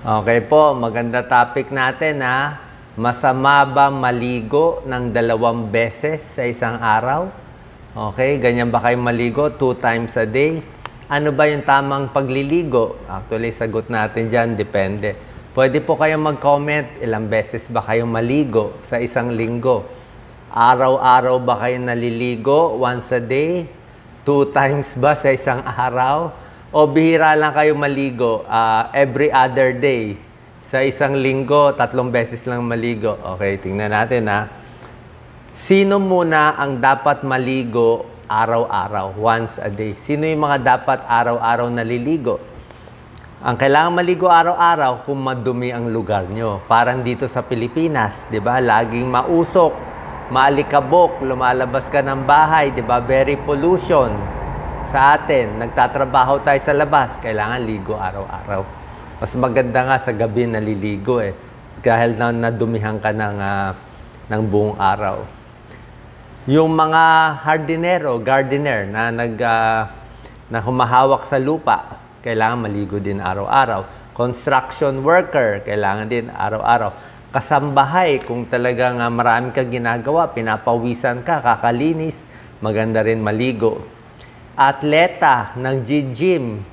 Okay po, maganda topic natin ha. Masama ba maligo ng 2 beses sa isang araw? Okay, ganyan ba kayo maligo 2 times a day? Ano ba yung tamang pagliligo? Actually, sagot natin dyan, depende. Pwede po kayong mag-comment, ilang beses ba kayong maligo sa isang linggo? Araw-araw ba kayo naliligo? Once a day? 2 times ba sa isang araw? O bihira lang kayo maligo every other day? Sa isang linggo, 3 beses lang maligo. Okay, tingnan natin ha. Sino muna ang dapat maligo araw-araw, once a day? Sino yung mga dapat araw-araw naliligo? Ang kailangan maligo araw-araw kung madumi ang lugar nyo. Parang dito sa Pilipinas, di ba? Laging mausok, maalikabok, lumalabas ka ng bahay, di ba? Very pollution sa atin. Nagtatrabaho tayo sa labas, kailangan ligo araw-araw. Mas maganda nga sa gabi naliligo eh. Dahil nadumihan ka ng buong araw. Yung mga gardener na humahawak sa lupa, kailangan maligo din araw-araw. Construction worker, kailangan din araw-araw. Kasambahay, kung talagang marami kang ginagawa, pinapawisan ka, kakalinis, maganda rin maligo. Atleta ng gym,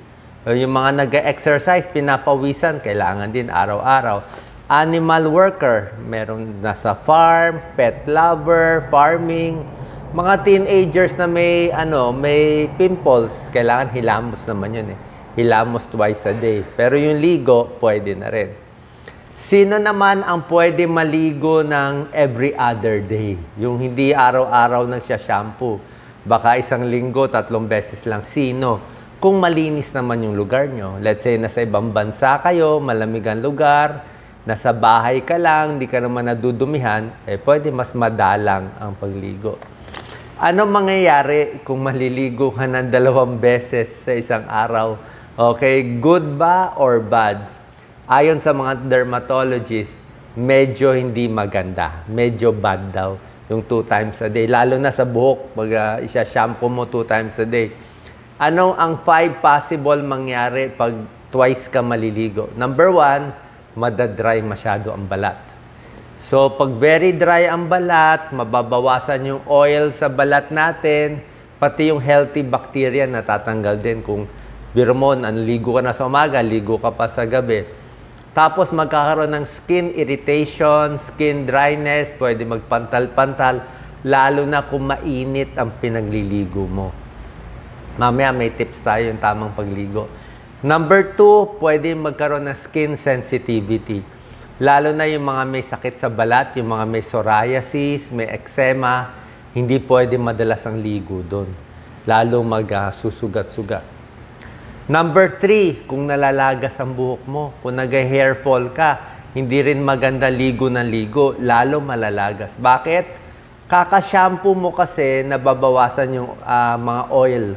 yung mga nag-exercise, pinapawisan, kailangan din araw-araw. Animal worker, meron nasa farm, pet lover, farming, mga teenagers na may pimples, kailangan hilamos naman yun eh. Hilamos twice a day. Pero yung ligo, pwede na rin. Sino naman ang pwede maligo ng every other day? Yung hindi araw-araw nagsha-shampoo. Baka isang linggo, 3 beses lang. Sino? Kung malinis naman yung lugar nyo. Let's say, nasa ibang bansa kayo, malamig ang lugar, nasa bahay ka lang, hindi ka naman nadudumihan, pwede mas madalang ang pagligo. Ano mangyayari kung maliligo ka ng 2 beses sa isang araw? Okay, good ba or bad? Ayon sa mga dermatologists, medyo hindi maganda. Medyo bad daw yung 2 times a day. Lalo na sa buhok, pag isa-shampoo mo 2 times a day. Ano ang 5 possible mangyari pag twice ka maliligo? Number 1, madadry masyado ang balat. So, pag very dry ang balat, mababawasan yung oil sa balat natin, pati yung healthy bacteria natatanggal din. Kung biro mo, ligo ka na sa umaga, ligo ka pa sa gabi. Tapos magkakaroon ng skin irritation, skin dryness, pwede magpantal-pantal, lalo na kung mainit ang pinagliligo mo. Mamaya may tips tayo yung tamang pagligo. Number 2, pwede magkaroon ng skin sensitivity. Lalo na yung mga may sakit sa balat, yung mga may psoriasis, may eczema, hindi pwede madalas ang ligo doon. Lalo magsusugat-sugat. Number 3, kung nalalagas ang buhok mo, kung nag-hair fall ka, hindi rin maganda ligo ng ligo, lalo malalagas. Bakit? Kaka-shampoo mo kasi nababawasan yung mga oil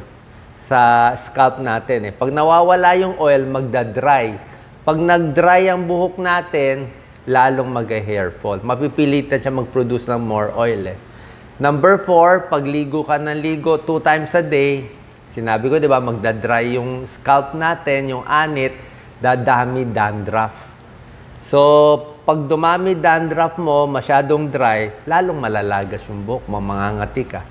sa scalp natin. Pag nawawala yung oil, magda-dry. Pag nag-dry ang buhok natin, lalong mag-hair fall. Mapipilitan siya mag-produce ng more oil. Number 4, pag ligo ka ng ligo 2 times a day, sinabi ko, di ba, magda-dry yung scalp natin, yung anit, dadami dandruff. So, pag dumami dandruff mo, masyadong dry, lalong malalagas yung buhok, mamangangati ka.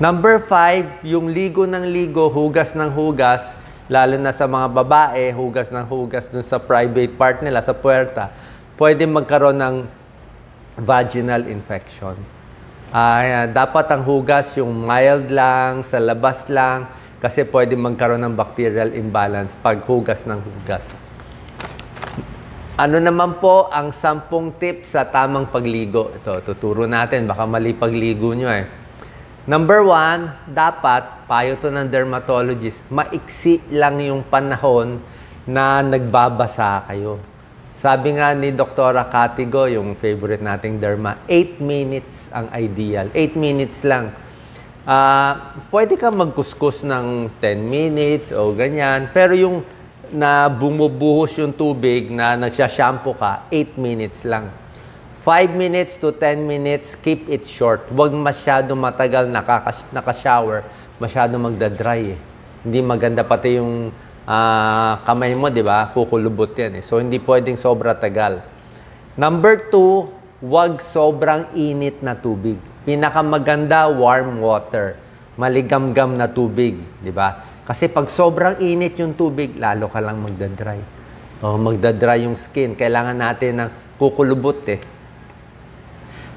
Number 5, yung ligo ng ligo, hugas ng hugas, lalo na sa mga babae, hugas ng hugas dun sa private part nila, sa puwerta, pwede magkaroon ng vaginal infection. Dapat ang hugas yung mild lang, sa labas lang, kasi pwede magkaroon ng bacterial imbalance pag hugas ng hugas. Ano naman po ang 10 tips sa tamang pagligo? Ito, tuturo natin, baka mali pagligo nyo Number 1, dapat, payo to ng dermatologist, maiksi lang yung panahon na nagbabasa kayo. Sabi nga ni Dr. Katigo, yung favorite nating derma, 8 minutes ang ideal. 8 minutes lang. Pwede ka magkuskus ng 10 minutes o ganyan. Pero yung na bumubuhos yung tubig na nagsha-shampoo ka, 8 minutes lang. 5 minutes to 10 minutes, keep it short. Huwag masyado matagal nakashower, masyado magdadry. Hindi maganda pati yung kamay mo, di ba? Kukulubot yan eh. So, hindi pwedeng sobra tagal. Number 2, wag sobrang init na tubig. Pinakamaganda, warm water. Maligamgam na tubig, di ba? Kasi pag sobrang init yung tubig, lalo ka lang magdadry. Magdadry yung skin. Kailangan natin ng kukulubot eh.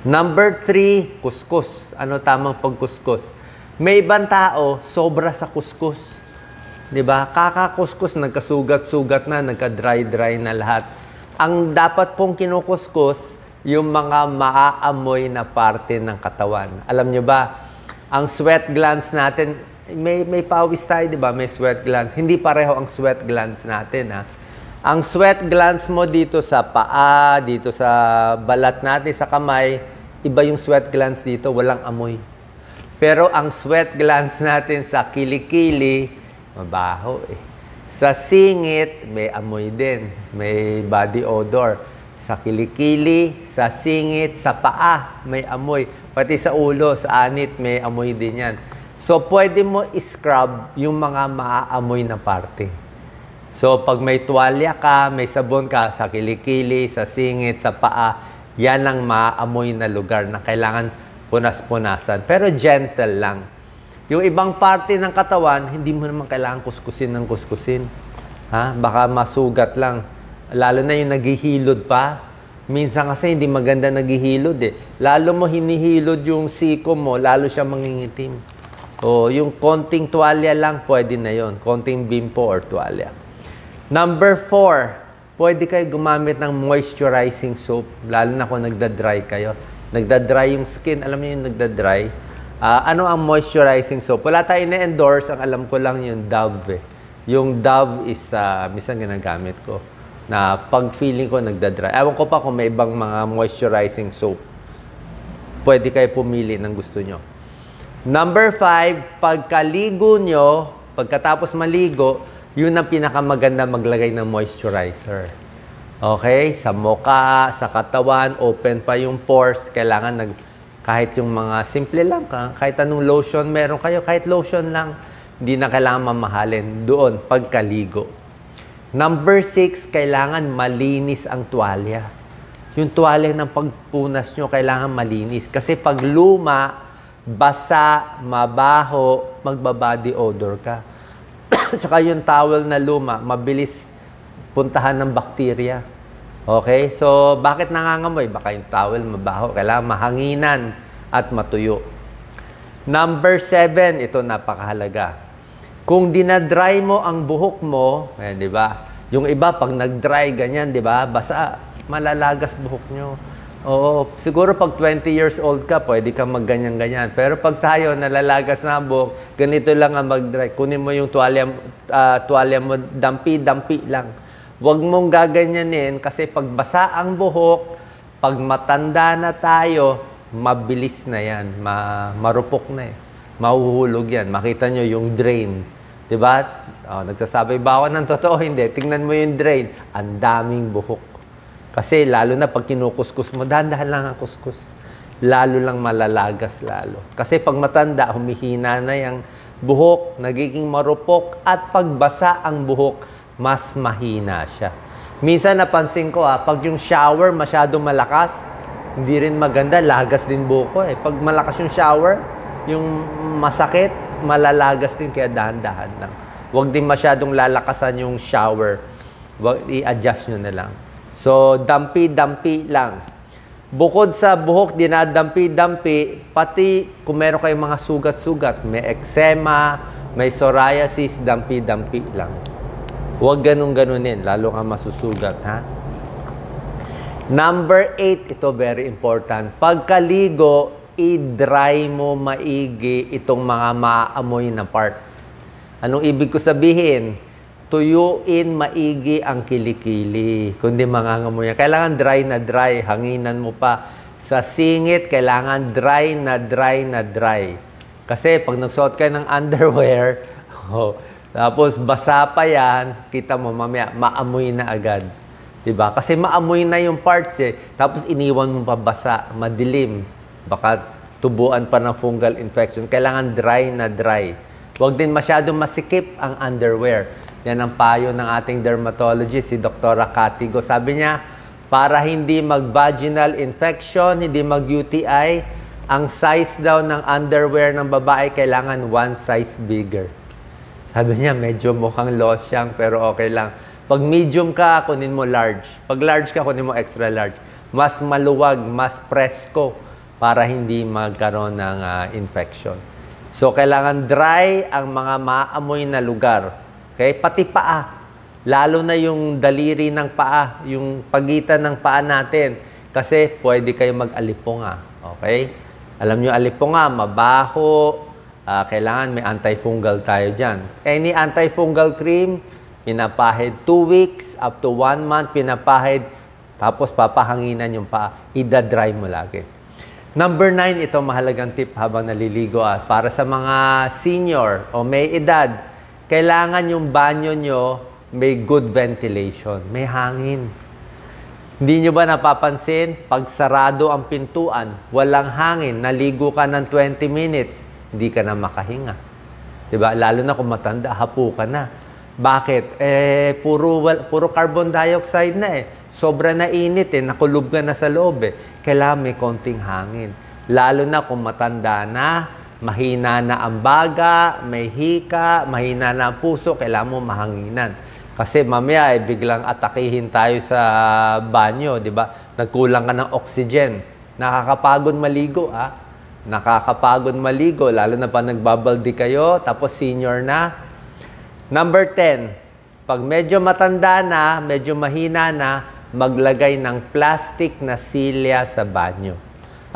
Number 3, kuskus. Ano tamang pagkuskus? May ibang tao, sobra sa kuskus. Diba? Kakakuskus, nagkasugat-sugat na, nagka-dry-dry na lahat. Ang dapat pong kinukuskus, yung mga maaamoy na parte ng katawan. Alam nyo ba, ang sweat glands natin, may pawis tayo, diba? May sweat glands. Hindi pareho ang sweat glands natin, ha? Ang sweat glands mo dito sa paa, dito sa balat natin, sa kamay, iba yung sweat glands dito, walang amoy. Pero ang sweat glands natin sa kilikili, mabaho eh. Sa singit, may amoy din. May body odor. Sa kilikili, sa singit, sa paa, may amoy. Pati sa ulo, sa anit, may amoy din yan. So, pwede mo i-scrub yung mga maaamoy na parte. So, pag may tuwalya ka, may sabon ka, sa kilikili, sa singit, sa paa, yan ang maaamoy na lugar na kailangan punas-punasan. Pero gentle lang. Yung ibang parte ng katawan, hindi mo naman kailangan kuskusin ng kuskusin. Ha? Baka masugat lang. Lalo na yung naghihilod pa. Minsan kasi hindi maganda naghihilod eh. Lalo mo hinihilod yung siko mo, lalo siya mangingitim. O yung konting tuwalya lang, pwede na yon. Konting bimpo or tuwalya. Number 4, pwede kayo gumamit ng moisturizing soap. Lalo na kung nagda-dry kayo. Nagda-dry yung skin. Alam niyo yung nagda-dry? Ano ang moisturizing soap? Wala tayo ina-endorse. Ang alam ko lang yung Dove. Yung Dove is, minsan ginagamit ko. Na pag feeling ko nagda-dry. Ewan ko pa kung may ibang mga moisturizing soap. Pwede kayo pumili ng gusto nyo. Number 5, pagkaligo nyo, pagkatapos maligo, yun ang pinakamaganda maglagay ng moisturizer. Okay? Sa mukha, sa katawan, open pa yung pores. Kailangan kahit yung mga simple lang, kahit anong lotion meron kayo, kahit lotion lang, hindi na kailangan mamahalin doon pagkaligo. Number 6, kailangan malinis ang tuwalya. Yung tuwalya ng pagpunas nyo, kailangan malinis. Kasi pag luma, basa, mabaho, magbabody odor ka. Tsaka yung towel na luma, mabilis puntahan ng bakterya. Okay? So, bakit nangangamoy? Baka yung towel mabaho. Kailangan mahanginan at matuyo. Number 7, ito napakahalaga. Kung dinadry mo ang buhok mo, di ba? Yung iba, pag nag-dry, ganyan, di ba? Basa, malalagas buhok nyo. Oo, siguro pag 20 years old ka, pwede ka magganyan-ganyan. Pero pag tayo, nalalagas na ang buhok, ganito lang ang mag-dry. Kunin mo yung tuwalya mo, dampi-dampi lang. Huwag mong gaganyanin kasi pag basa ang buhok, pag matanda na tayo, mabilis na yan. Marupok na eh. Mahuhulog yan. Makita nyo yung drain. Diba? Nagsasabi ba ako ng totoo? Hindi. Tingnan mo yung drain. Ang daming buhok. Kasi lalo na pag kinukuskus mo, dahan-dahan lang ang kuskus. Lalo lang malalagas lalo. Kasi pag matanda, humihina na yung buhok, nagiging marupok, at pagbasa ang buhok, mas mahina siya. Minsan napansin ko pag yung shower masyadong malakas, hindi rin maganda, lagas din buhok ko eh. Pag malakas yung shower, yung masakit, malalagas din, kaya dahan-dahan lang. Huwag din masyadong lalakasan yung shower. I-adjust nyo na lang. So, dampi-dampi lang. Bukod sa buhok, dinadampi-dampi, pati kung meron kayong mga sugat-sugat, may eczema, may psoriasis, dampi-dampi lang. Huwag ganun-ganunin, lalo kang masusugat, ha? Number 8, ito very important. Pagkaligo, i-dry mo maigi itong mga maamoy na parts. Anong ibig ko sabihin? Tuyuin maigi ang kilikili. Kundi mangangamoy. Kailangan dry na dry. Hanginan mo pa. Sa singit, kailangan dry na dry na dry. Kasi pag nagsuot kayo ng underwear, tapos basa pa yan, kita mo mamaya, maamoy na agad. Diba? Kasi maamoy na yung parts eh. Tapos iniwan mo pa basa, madilim. Baka tubuan pa ng fungal infection. Kailangan dry na dry. Huwag din masyadong masikip ang underwear. Yan ang payo ng ating dermatologist, si Dr. Catigo. Sabi niya, para hindi mag-vaginal infection, hindi mag-UTI, ang size daw ng underwear ng babae kailangan 1 size bigger. Sabi niya, medyo mukhang losyang pero okay lang. Pag medium ka, kunin mo large. Pag large ka, kunin mo extra large. Mas maluwag, mas presko para hindi magkaroon ng infection. So, kailangan dry ang mga maamoy na lugar. Okay? Pati paa. Lalo na yung daliri ng paa, yung pagitan ng paa natin. Kasi pwede kayo mag-alipunga. Okay? Alam nyo, alipunga, mabaho. Kailangan may antifungal tayo dyan. Any antifungal cream, pinapahid 2 weeks up to 1 month, pinapahid. Tapos papahanginan yung paa. Ida-dry mo lagi. Number 9, ito mahalagang tip habang naliligo. Para sa mga senior o may edad, kailangan yung banyo nyo may good ventilation, may hangin. Hindi nyo ba napapansin, pag sarado ang pintuan, walang hangin, naligo ka ng 20 minutes, hindi ka na makahinga. Diba? Lalo na kung matanda, hapo ka na. Bakit? Puro carbon dioxide na eh. Sobra na init eh, nakulob ka na sa loob eh. Kailangan may konting hangin. Lalo na kung matanda na, mahina na ang baga, may hika, mahina na ang puso, kailangan mo mahanginan. Kasi mamaya biglang atakihin tayo sa banyo, di ba? Nagkulang ka ng oxygen. Nakakapagod maligo, Nakakapagod maligo, lalo na pa nagbabaldi kayo, tapos senior na. Number 10, pag medyo matanda na, medyo mahina na, maglagay ng plastic na silya sa banyo.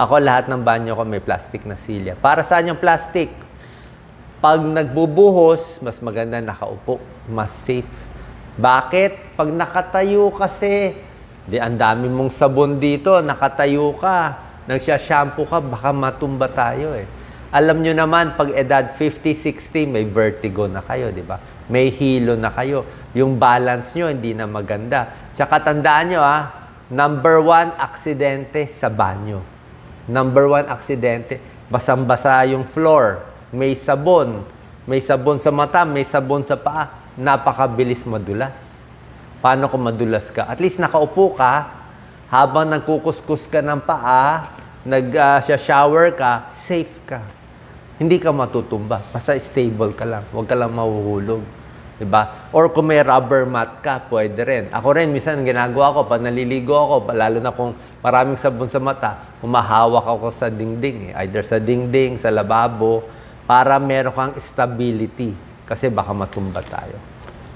Ako, lahat ng banyo ko may plastic na silya. Para saan yung plastic? Pag nagbubuhos, mas maganda nakaupo. Mas safe. Bakit? Pag nakatayo kasi, ang dami mong sabon dito, nakatayo ka, nagsya-shampoo ka, baka matumba tayo eh. Alam nyo naman, pag edad 50, 60, may vertigo na kayo, di ba? May hilo na kayo. Yung balance nyo, hindi na maganda. Tsaka tandaan nyo, number 1, aksidente sa banyo. Number 1, aksidente. Basang-basa yung floor. May sabon. May sabon sa mata, may sabon sa paa. Napakabilis madulas. Paano kung madulas ka? At least nakaupo ka, habang nagkukuskus ka ng paa, nag-shower ka, safe ka. Hindi ka matutumba. Basta stable ka lang. Huwag ka lang mahuhulog. Diba? Or kung may rubber mat ka, pwede rin. Ako rin, minsan ginagawa ko, pag naliligo ako, lalo na kung maraming sabon sa mata, humahawak ako sa dingding. Either sa dingding, sa lababo, para meron kang stability. Kasi baka matumba tayo.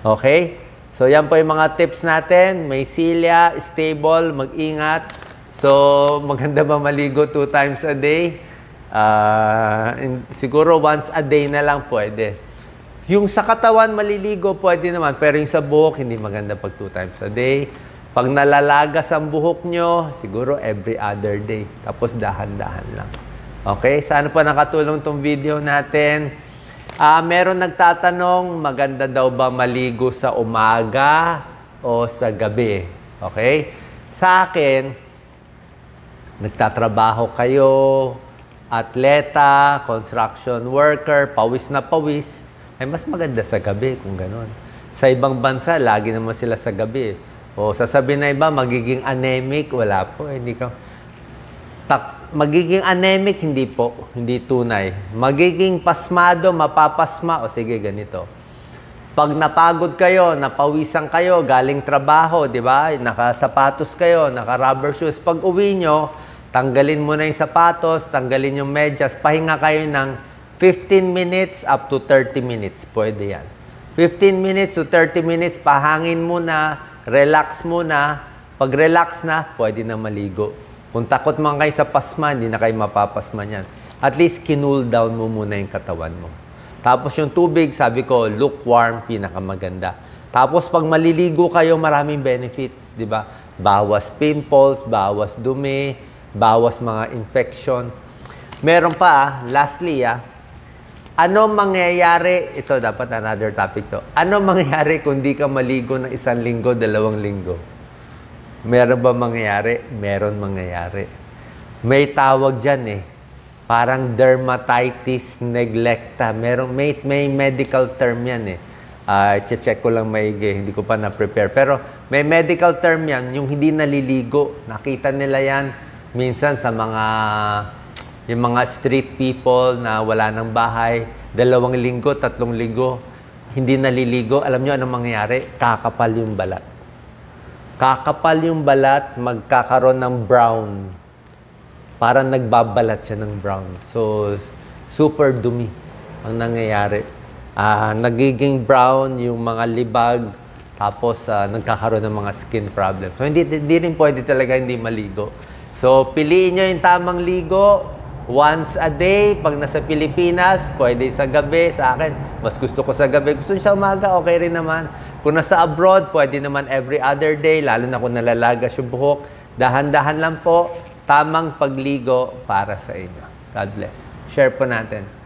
Okay? So, yan po yung mga tips natin. May silya, stable, mag-ingat. So, maganda ba maligo 2 times a day? Siguro once a day na lang pwede. Yung sa katawan maliligo, pwede naman. Pero yung sa buhok, hindi maganda pag 2 times a day. Pag nalalagas ang buhok nyo, siguro every other day. Tapos dahan-dahan lang. Okay? Sana po nakatulong tong video natin. Meron nagtatanong, maganda daw ba maligo sa umaga o sa gabi? Okay? Sa akin, nagtatrabaho kayo, atleta, construction worker, pawis na pawis, ay mas maganda sa gabi kung gano'n. Sa ibang bansa, lagi naman sila sa gabi. O sasabihin na iba, magiging anemic, wala po. Hindi ka... Magiging anemic, hindi po. Hindi tunay. Magiging pasmado, mapapasma, o sige, ganito. Pag napagod kayo, napawisan kayo, galing trabaho, di ba? Nakasapatos kayo, naka-rubber shoes. Pag uwi nyo, tanggalin mo na yung sapatos, tanggalin yung medyas, pahinga kayo ng 15 minutes up to 30 minutes. Pwede yan. 15 minutes to 30 minutes, pahangin muna, relax muna. Pag relax na, pwede na maligo. Kung takot man kayo sa pasma, hindi na kayo mapapasma yan. At least, kinul down mo muna yung katawan mo. Tapos yung tubig, sabi ko, lukewarm, pinakamaganda. Tapos pag maliligo kayo, maraming benefits, di ba? Bawas pimples, bawas dumi, bawas mga infection. Meron pa, lastly, ano mangyayari, ito dapat another topic to. Ano mangyayari kung di ka maligo ng 1 linggo, 2 linggo? Meron ba mangyayari? Meron mangyayari. May tawag dyan Parang dermatitis neglecta. May medical term yan check ko lang maigi, hindi ko pa na-prepare. Pero may medical term yan, yung hindi naliligo. Nakita nila yan minsan sa yung mga street people na wala ng bahay, 2 linggo, 3 linggo, hindi naliligo. Alam nyo anong mangyayari? Kakapal yung balat. Kakapal yung balat, magkakaroon ng brown. Parang nagbabalat siya ng brown. So, super dumi ang nangyayari. Nagiging brown yung mga libag, tapos nagkakaroon ng mga skin problem. So, hindi rin pwede talaga hindi maligo. So, piliin nyo yung tamang ligo. Once a day, pag nasa Pilipinas, pwede sa gabi. Sa akin, mas gusto ko sa gabi. Gusto nyo sa umaga, okay rin naman. Kung nasa abroad, pwede naman every other day, lalo na kung nalalagas yung buhok. Dahan-dahan lang po, tamang pagligo para sa inyo. God bless. Share po natin.